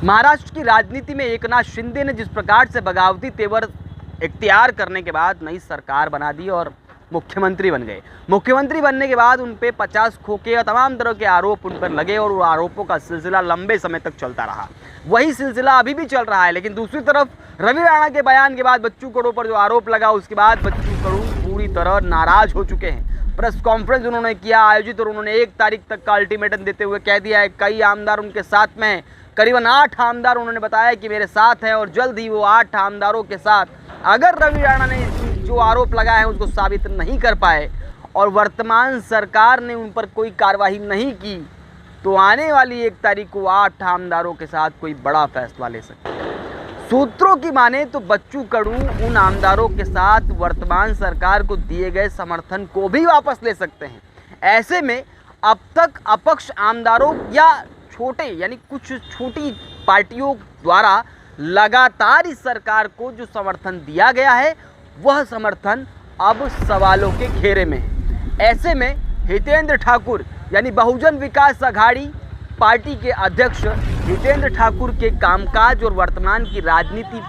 महाराष्ट्र की राजनीति में एकनाथ शिंदे ने जिस प्रकार से बगावती तेवर इख्तियार करने के बाद नई सरकार बना दी और मुख्यमंत्री बन गए। मुख्यमंत्री बनने के बाद उन पे 50 खोखे और तमाम तरह के आरोप उन पर लगे और वो आरोपों का सिलसिला लंबे समय तक चलता रहा। वही सिलसिला अभी भी चल रहा है। लेकिन दूसरी तरफ रवि राणा के बयान के बाद बच्चू कडू पर जो आरोप लगा, उसके बाद बच्चू कडू पूरी तरह नाराज हो चुके हैं। प्रेस कॉन्फ्रेंस उन्होंने किया आयोजित और उन्होंने 1 तारीख तक का अल्टीमेटम देते हुए कह दिया है कई आमदार उनके साथ में हैं। करीबन 8 आमदार उन्होंने बताया कि मेरे साथ हैं और जल्द ही वो 8 आमदारों के साथ, अगर रवि राणा ने जो आरोप लगाए हैं उसको साबित नहीं कर पाए और वर्तमान सरकार ने उन पर कोई कार्रवाई नहीं की, तो आने वाली 1 तारीख को 8 आमदारों के साथ कोई बड़ा फैसला ले सकते हैं। सूत्रों की माने तो बच्चू कडू उन आमदारों के साथ वर्तमान सरकार को दिए गए समर्थन को भी वापस ले सकते हैं। ऐसे में अब तक अपक्ष आमदारों या छोटे यानी कुछ छोटी पार्टियों द्वारा लगातार इस सरकार को जो समर्थन दिया गया है, वह समर्थन अब सवालों के घेरे में है। ऐसे में हितेंद्र ठाकुर यानी बहुजन विकास अघाड़ी पार्टी के अध्यक्ष हितेंद्र ठाकुर के कामकाज और वर्तमान की राजनीति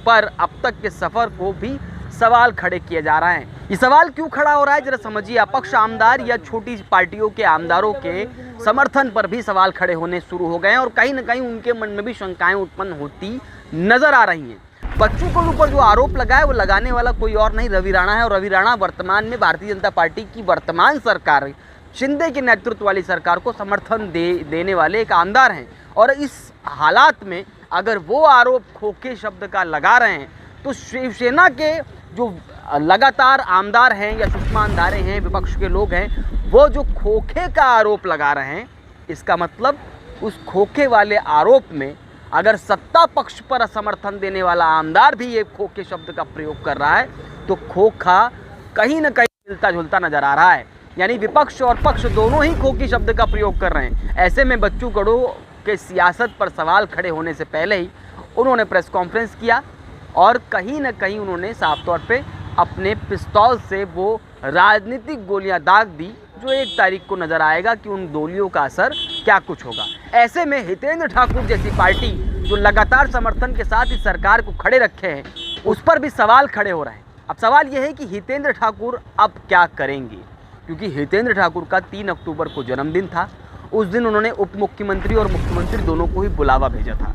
पर अब तक के सफर को भी सवाल खड़े किए जा रहे हैं। ये सवाल क्यों खड़ा हो रहा है, जरा समझिए। अपक्ष आमदार या छोटी पार्टियों के आमदारों के समर्थन पर भी सवाल खड़े होने शुरू हो गए हैं और कहीं ना कहीं उनके मन में भी शंकाएं उत्पन्न होती नजर आ रही हैं। बच्चू कडू पर जो आरोप लगा है वो लगाने वाला कोई और नहीं रवि राणा है और रवि राणा वर्तमान में भारतीय जनता पार्टी की वर्तमान सरकार, शिंदे के नेतृत्व वाली सरकार को समर्थन देने वाले एक आमदार हैं। और इस हालात में अगर वो आरोप खोखे शब्द का लगा रहे हैं तो शिवसेना के जो लगातार आमदार हैं या सुषमानदारे हैं, विपक्ष के लोग हैं, वो जो खोखे का आरोप लगा रहे हैं, इसका मतलब उस खोखे वाले आरोप में अगर सत्ता पक्ष पर समर्थन देने वाला आमदार भी ये खोखे शब्द का प्रयोग कर रहा है तो खोखा कहीं ना कहीं मिलता जुलता नजर आ रहा है। यानी विपक्ष और पक्ष दोनों ही खोखी शब्द का प्रयोग कर रहे हैं। ऐसे में बच्चू कडू के सियासत पर सवाल खड़े होने से पहले ही उन्होंने प्रेस कॉन्फ्रेंस किया और कहीं ना कहीं उन्होंने साफ तौर पे अपने पिस्तौल से वो राजनीतिक गोलियां दाग दी, जो 1 तारीख को नजर आएगा कि उन गोलियों का असर क्या कुछ होगा। ऐसे में हितेंद्र ठाकुर जैसी पार्टी जो लगातार समर्थन के साथ इस सरकार को खड़े रखे हैं, उस पर भी सवाल खड़े हो रहे हैं। अब सवाल यह है कि हितेंद्र ठाकुर अब क्या करेंगे, क्योंकि हितेंद्र ठाकुर का 3 अक्टूबर को जन्मदिन था। उस दिन उन्होंने उप मुख्यमंत्री और मुख्यमंत्री दोनों को ही बुलावा भेजा था,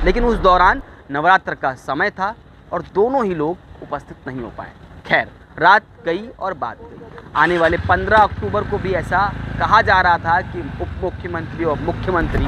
लेकिन उस दौरान नवरात्र का समय था और दोनों ही लोग उपस्थित नहीं हो पाए। खैर, रात गई और बात गई। आने वाले 15 अक्टूबर को भी ऐसा कहा जा रहा था कि उप मुख्यमंत्री और मुख्यमंत्री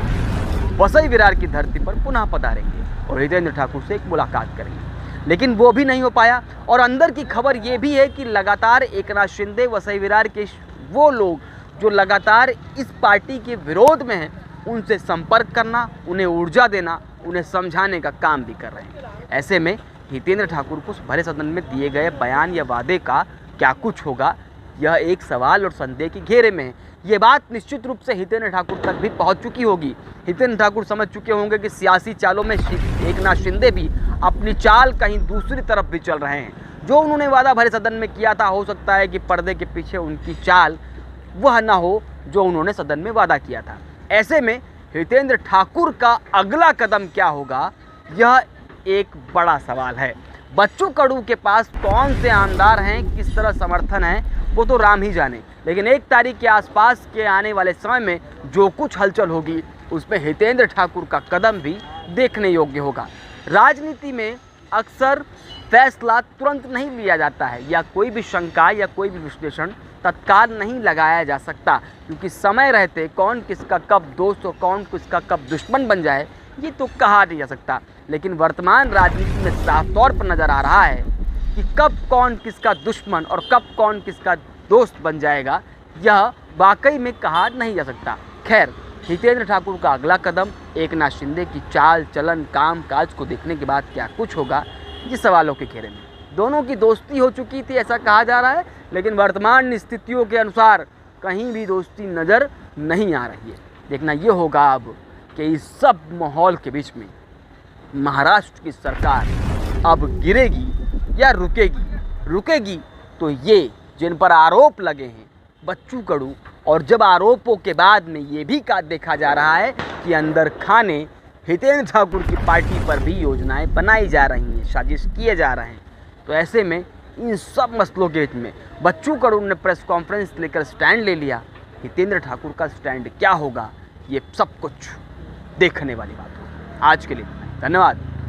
वसई विरार की धरती पर पुनः पधारेंगे और हितेंद्र ठाकुर से एक मुलाकात करेंगे, लेकिन वो भी नहीं हो पाया। और अंदर की खबर ये भी है कि लगातार एकनाथ शिंदे वसई विरार के वो लोग जो लगातार इस पार्टी के विरोध में हैं, उनसे संपर्क करना, उन्हें ऊर्जा देना, उन्हें समझाने का काम भी कर रहे हैं। ऐसे में हितेंद्र ठाकुर को भरे सदन में दिए गए बयान या वादे का क्या कुछ होगा, यह एक सवाल और संदेह के घेरे में है। ये बात निश्चित रूप से हितेंद्र ठाकुर तक भी पहुंच चुकी होगी। हितेंद्र ठाकुर समझ चुके होंगे कि सियासी चालों में एकनाथ शिंदे भी अपनी चाल कहीं दूसरी तरफ भी चल रहे हैं। जो उन्होंने वादा भरे सदन में किया था, हो सकता है कि पर्दे के पीछे उनकी चाल वह ना हो जो उन्होंने सदन में वादा किया था। ऐसे में हितेंद्र ठाकुर का अगला कदम क्या होगा, यह एक बड़ा सवाल है। बच्चू कडू के पास कौन से आमदार हैं, किस तरह समर्थन है, वो तो राम ही जाने, लेकिन 1 तारीख के आसपास के आने वाले समय में जो कुछ हलचल होगी उस पर हितेंद्र ठाकुर का कदम भी देखने योग्य होगा। राजनीति में अक्सर फैसला तुरंत नहीं लिया जाता है या कोई भी शंका या कोई भी विश्लेषण तत्काल नहीं लगाया जा सकता, क्योंकि समय रहते कौन किसका कब दोस्त और कौन किसका कब दुश्मन बन जाए ये तो कहा नहीं जा सकता। लेकिन वर्तमान राजनीति में साफ तौर पर नज़र आ रहा है कि कब कौन किसका दुश्मन और कब कौन किसका दोस्त बन जाएगा, यह वाकई में कहा नहीं जा सकता। खैर, हितेंद्र ठाकुर का अगला कदम एकनाथ शिंदे की चाल चलन काम काज को देखने के बाद क्या कुछ होगा, ये सवालों के घेरे में। दोनों की दोस्ती हो चुकी थी ऐसा कहा जा रहा है, लेकिन वर्तमान स्थितियों के अनुसार कहीं भी दोस्ती नज़र नहीं आ रही है। देखना ये होगा अब कि इस सब माहौल के बीच में महाराष्ट्र की सरकार अब गिरेगी या रुकेगी तो ये जिन पर आरोप लगे हैं बच्चू कडू, और जब आरोपों के बाद में ये भी देखा जा रहा है कि अंदर खाने हितेंद्र ठाकुर की पार्टी पर भी योजनाएं बनाई जा रही हैं, साजिश किए जा रहे हैं। तो ऐसे में इन सब मसलों के बीच में बच्चू कडू ने प्रेस कॉन्फ्रेंस लेकर स्टैंड ले लिया। हितेंद्र ठाकुर का स्टैंड क्या होगा, ये सब कुछ देखने वाली बात होगी। आज के लिए धन्यवाद।